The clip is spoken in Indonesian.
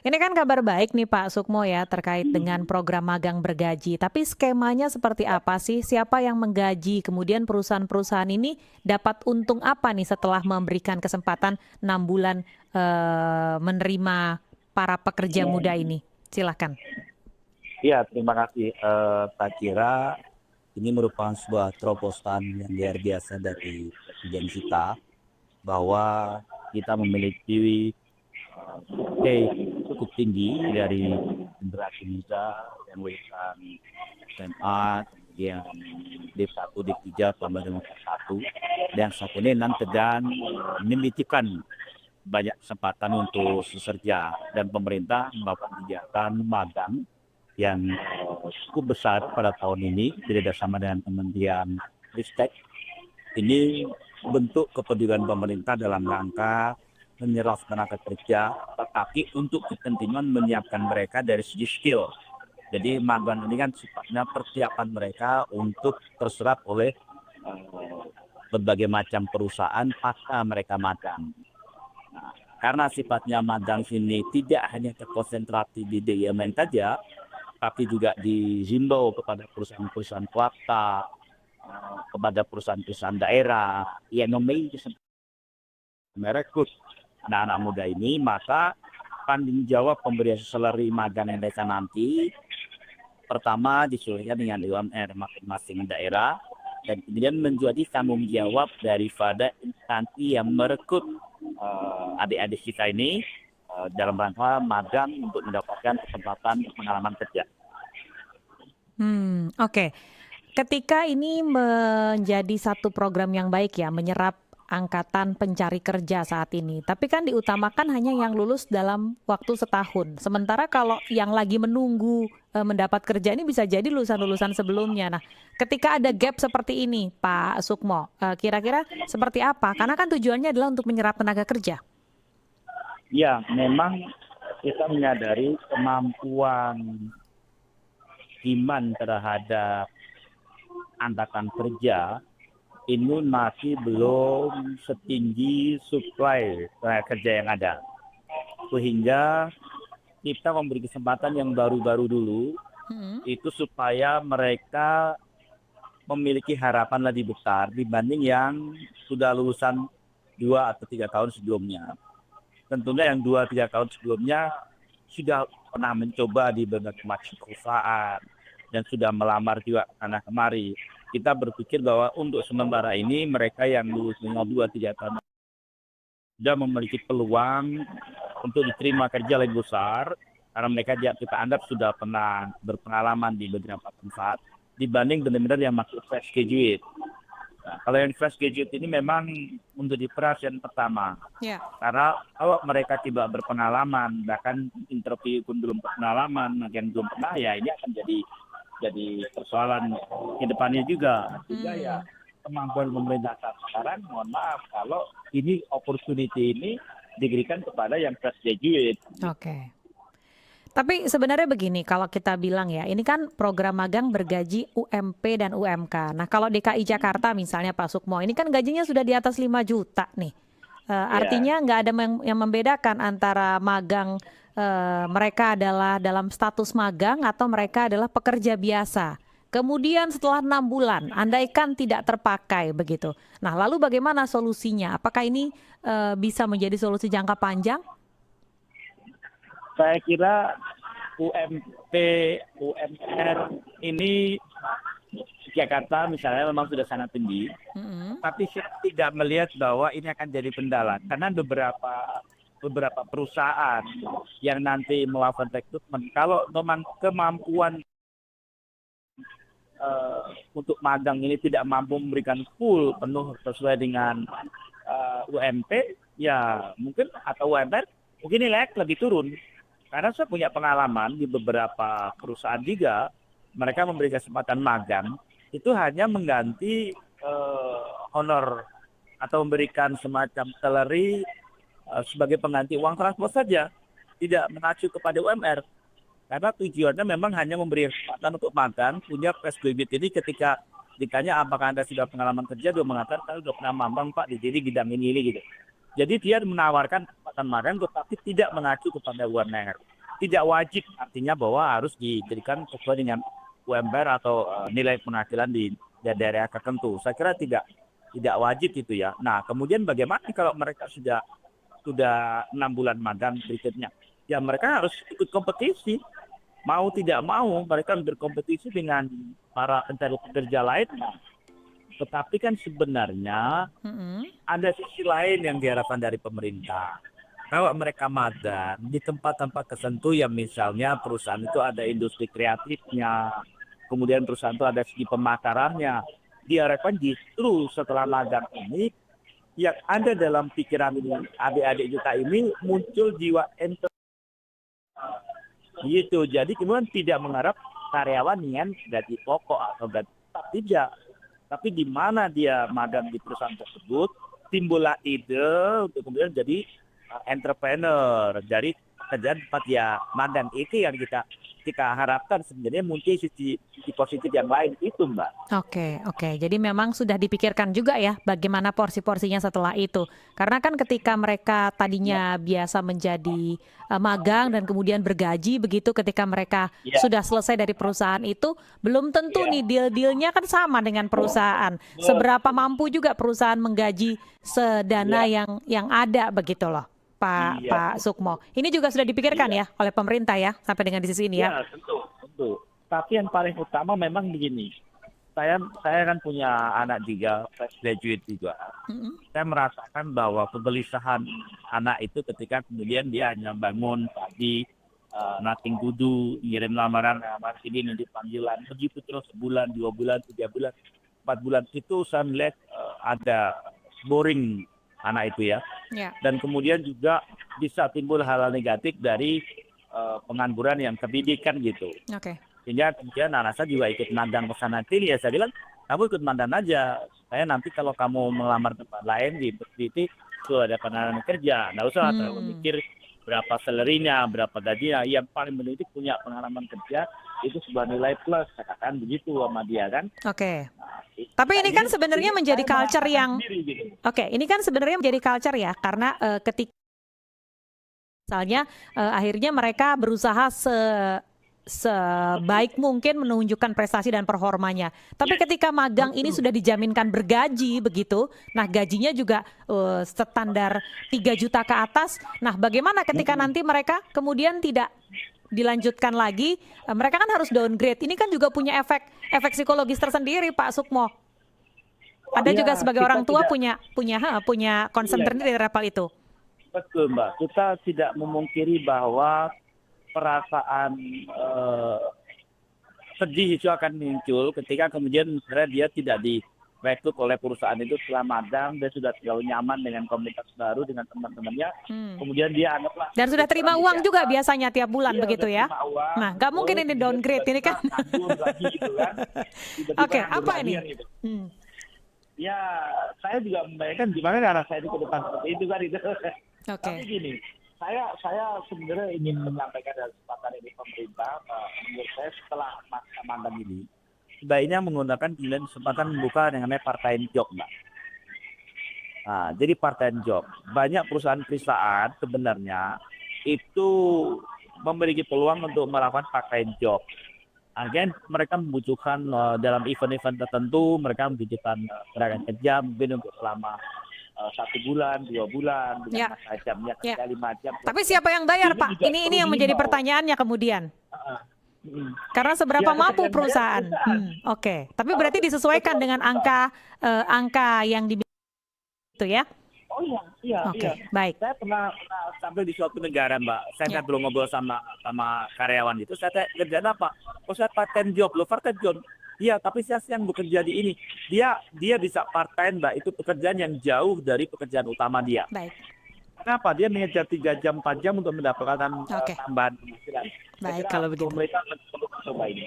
Ini kan kabar baik nih Pak Sukmo ya terkait dengan program magang bergaji. Tapi skemanya seperti apa sih? Siapa yang menggaji? Kemudian perusahaan-perusahaan ini dapat untung apa nih setelah memberikan kesempatan 6 bulan menerima para pekerja muda ini? Silakan. Ya, terima kasih. Saya kira ini merupakan sebuah terobosan yang luar biasa dari Presiden kita bahwa kita memiliki pay cukup tinggi dari generasi muda yang lulusan SMA, kemudian D1, D3, tambah dengan S1, dan saat ini nanti dan menitipkan banyak kesempatan untuk bekerja dan pemerintah melakukan kegiatan magang yang cukup besar pada tahun ini bersama dengan Kementerian Ristek. Ini bentuk kepedulian pemerintah dalam rangka menyerap tenaga kerja, tetapi untuk kepentingan menyiapkan mereka dari segi skill. Jadi magang ini kan sifatnya persiapan mereka untuk terserap oleh berbagai macam perusahaan pasca mereka magang. Nah, karena sifatnya magang sini tidak hanya terkonsentrasi di BUMN saja, tapi juga dihimbau kepada perusahaan-perusahaan swasta, kepada perusahaan-perusahaan daerah yang memiliki merekrut anak-anak muda ini, maka tanggung jawab pemberian salary magang yang mereka nanti pertama disesuaikan dengan UMR masing-masing daerah, dan kemudian menjadi tanggung jawab daripada instansi yang merekrut adik-adik kita ini dalam rangka magang untuk mendapatkan kesempatan pengalaman kerja. Oke. Ketika ini menjadi satu program yang baik ya, menyerap angkatan pencari kerja saat ini. Tapi kan diutamakan hanya yang lulus dalam waktu setahun. Sementara kalau yang lagi menunggu mendapat kerja ini bisa jadi lulusan-lulusan sebelumnya. Nah, ketika ada gap seperti ini, Pak Sukmo, kira-kira seperti apa? Karena kan tujuannya adalah untuk menyerap tenaga kerja. Ya, memang kita menyadari kemampuan demand terhadap angkatan kerja ini masih belum setinggi supply tenaga kerja yang ada. Sehingga kita memberi kesempatan yang baru-baru dulu, itu supaya mereka memiliki harapan lebih besar dibanding yang sudah lulusan 2 atau 3 tahun sebelumnya. Tentunya yang 2-3 tahun sebelumnya sudah pernah mencoba di berbagai macam perusahaan dan sudah melamar juga sana kemari. Kita berpikir bahwa untuk sementara ini mereka yang lulus 2-3 tahun sudah memiliki peluang untuk diterima kerja lebih besar karena mereka kita anggap sudah pernah berpengalaman di beberapa tempat dibanding benar-benar yang masuk fresh graduate. Nah, kalau yang fresh graduate ini memang untuk di perhatian pertama. Ya. Karena kalau mereka tidak berpengalaman, bahkan interview pun belum berpengalaman, yang belum pernah, ya ini akan jadi persoalan ke depannya juga. Sehingga ya kemampuan pemerintah saat sekarang, mohon maaf, kalau ini opportunity ini diberikan kepada yang fresh graduate. Oke. Tapi sebenarnya begini, kalau kita bilang ya, ini kan program magang bergaji UMP dan UMK. Nah, kalau DKI Jakarta misalnya Pak Sukmo, ini kan gajinya sudah di atas 5 juta nih. Artinya nggak ada yang membedakan antara magang mereka adalah dalam status magang atau mereka adalah pekerja biasa. Kemudian setelah 6 bulan, andaikan tidak terpakai begitu. Nah, lalu bagaimana solusinya? Apakah ini bisa menjadi solusi jangka panjang? Saya kira UMP, UMR ini Jakarta misalnya memang sudah sangat tinggi, tapi saya tidak melihat bahwa ini akan jadi kendala karena beberapa perusahaan yang nanti melakukan rekrutmen, kalau memang kemampuan untuk magang ini tidak mampu memberikan full penuh sesuai dengan UMP, ya mungkin atau UMR mungkin nilai lebih turun. Karena saya punya pengalaman di beberapa perusahaan juga, mereka memberi kesempatan magang, itu hanya mengganti honor atau memberikan semacam salary sebagai pengganti uang transport saja, tidak mengacu kepada UMR. Karena tujuannya memang hanya memberi kesempatan untuk magang, punya fresh graduate ini ketika ditanya apakah Anda sudah pengalaman kerja, dia mengatakan saya sudah pernah magang Pak di bidang ini gitu. Jadi dia menawarkan kesempatan magang tetapi tidak mengacu kepada UMR. tidak wajib artinya bahwa harus dijadikan sesuai dengan UMR atau nilai penghasilan di daerah tertentu. Saya kira tidak wajib itu ya. Nah, kemudian bagaimana kalau mereka sudah 6 bulan magang berikutnya? Ya mereka harus ikut kompetisi. Mau tidak mau mereka berkompetisi dengan para pencari pekerja lain. Tetapi kan sebenarnya Mm-mm. ada sisi lain yang diharapkan dari pemerintah. Kalau mereka magang di tempat-tempat tertentu yang misalnya perusahaan itu ada industri kreatifnya, kemudian perusahaan itu ada segi pemakarannya, diharapkan justru setelah magang ini yang ada dalam pikiran adik-adik kita ini muncul jiwa gitu. Jadi kemudian tidak mengharap karyawan dengan gaji pokok atau gaji tetap, tidak. Tapi di mana dia magang di perusahaan tersebut, timbullah ide untuk kemudian jadi entrepreneur. Jadi kerjaan tempat ya magang itu yang kita harapkan sebenarnya muncul sisi positif yang lain itu, Mbak. Oke, oke. Jadi memang sudah dipikirkan juga ya bagaimana porsi-porsinya setelah itu. Karena kan ketika mereka tadinya biasa menjadi magang dan kemudian bergaji begitu ketika mereka Ya, sudah selesai dari perusahaan itu, belum tentu nih ya, deal-dealnya kan sama dengan perusahaan. Seberapa mampu juga perusahaan menggaji sedana ya, yang ada begitu loh, Pak iya. Pak Sukmo. Ini juga sudah dipikirkan Iya. ya oleh pemerintah ya sampai dengan di sisi ini ya. Ya, tentu, tentu. Tapi yang paling utama memang begini. Saya kan punya anak 3, fresh graduate juga. Mm-mm. Saya merasakan bahwa kegelisahan anak itu ketika kemudian dia hanya bangun pagi, nothing to do, ngirim lamaran, sini nanti panggilan, begitu terus sebulan, 2 bulan, 3 bulan, 4 bulan itu saya melihat ada boring anak itu ya. Ya, Dan kemudian juga bisa timbul hal-hal negatif dari pengangguran yang terdidik kan gitu. oke. Sehingga kemudian anak saya juga ikut magang ke sana sini, ya saya bilang kamu ikut magang aja. Saya nanti kalau kamu melamar tempat lain di Bukti itu ada penawaran kerja, nggak usah terlalu Hmm. mikir berapa salary-nya, berapa gajinya. Yang paling penting itu punya pengalaman kerja itu sebuah nilai plus, katakan begitu sama dia kan. Oke. Tapi ini kan sebenarnya menjadi saya culture merasakan yang sendiri gitu. oke, ini kan sebenarnya menjadi culture ya karena ketika misalnya akhirnya mereka berusaha sebaik mungkin menunjukkan prestasi dan performanya. Tapi ketika magang ini sudah dijaminkan bergaji begitu, nah gajinya juga standar 3 juta ke atas. Nah, bagaimana ketika nanti mereka kemudian tidak dilanjutkan lagi, mereka kan harus downgrade. Ini kan juga punya efek psikologis tersendiri, Pak Sukmo. Ada Ya, juga sebagai kita orang tua tidak, punya concern iya, terhadap hal itu. betul Mbak. Kita tidak memungkiri bahwa perasaan sedih itu akan muncul ketika kemudian misalnya dia tidak direkrut oleh perusahaan itu setelah magang, dia sudah terlalu nyaman dengan komunitas baru, dengan teman-temannya, Hmm. kemudian dia anggaplah Dan sudah sebagai orang terima uang juga biasa, biasanya tiap bulan dia begitu udah ya. terima uang, Nah, nggak betul, mungkin ini kemudian downgrade ini tiba-tiba kan. nganggur lagi gitu kan, tiba-tiba Oke, nganggur apa lagi ini? kan gitu. Hmm. Ya, saya juga membayangkan gimana anak saya itu ke depan seperti itu kan itu. Oke. Tapi gini, saya sebenarnya ingin menyampaikan dalam kesempatan ini pemerintah, menurut saya setelah masa magang ini, sebaiknya menggunakan kemudian kesempatan membuka yang namanya part-time job, Mbak. Nah, jadi part-time job. Banyak perusahaan sebenarnya itu memiliki peluang untuk melakukan part-time job. Agen mereka membutuhkan dalam event-event tertentu, mereka membutuhkan tenaga kerja mungkin untuk selama 1 bulan, 2 bulan, Ya, dengan masa jamnya ya. kerja 5 jam. Tapi siapa yang bayar, Ini Pak? juga Ini perlu yang menjadi dihimbau. pertanyaannya kemudian. Karena Ya, seberapa tetap mampu yang bayar perusahaan. perusahaan. Oke. Tapi Kalau berarti disesuaikan dengan perusahaan, angka yang dimiliki itu ya. oh iya, iya, iya. Oke, baik. Saya pernah tampil di suatu negara, Mbak. Saya Ya. kan belum ngobrol sama karyawan itu. Saya tanya, kerjaan apa? Oh, saya part-time job. Loh, part-time job. Iya, tapi saya yang bekerja di ini. Dia bisa part-time, Mbak. Itu pekerjaan yang jauh dari pekerjaan utama dia. Baik. Kenapa? Dia mengejar 3 jam, 4 jam untuk mendapatkan Oke. tambahan penghasilan. Saya Baik kira kalau begitu. pemerintah perlu mencoba ini.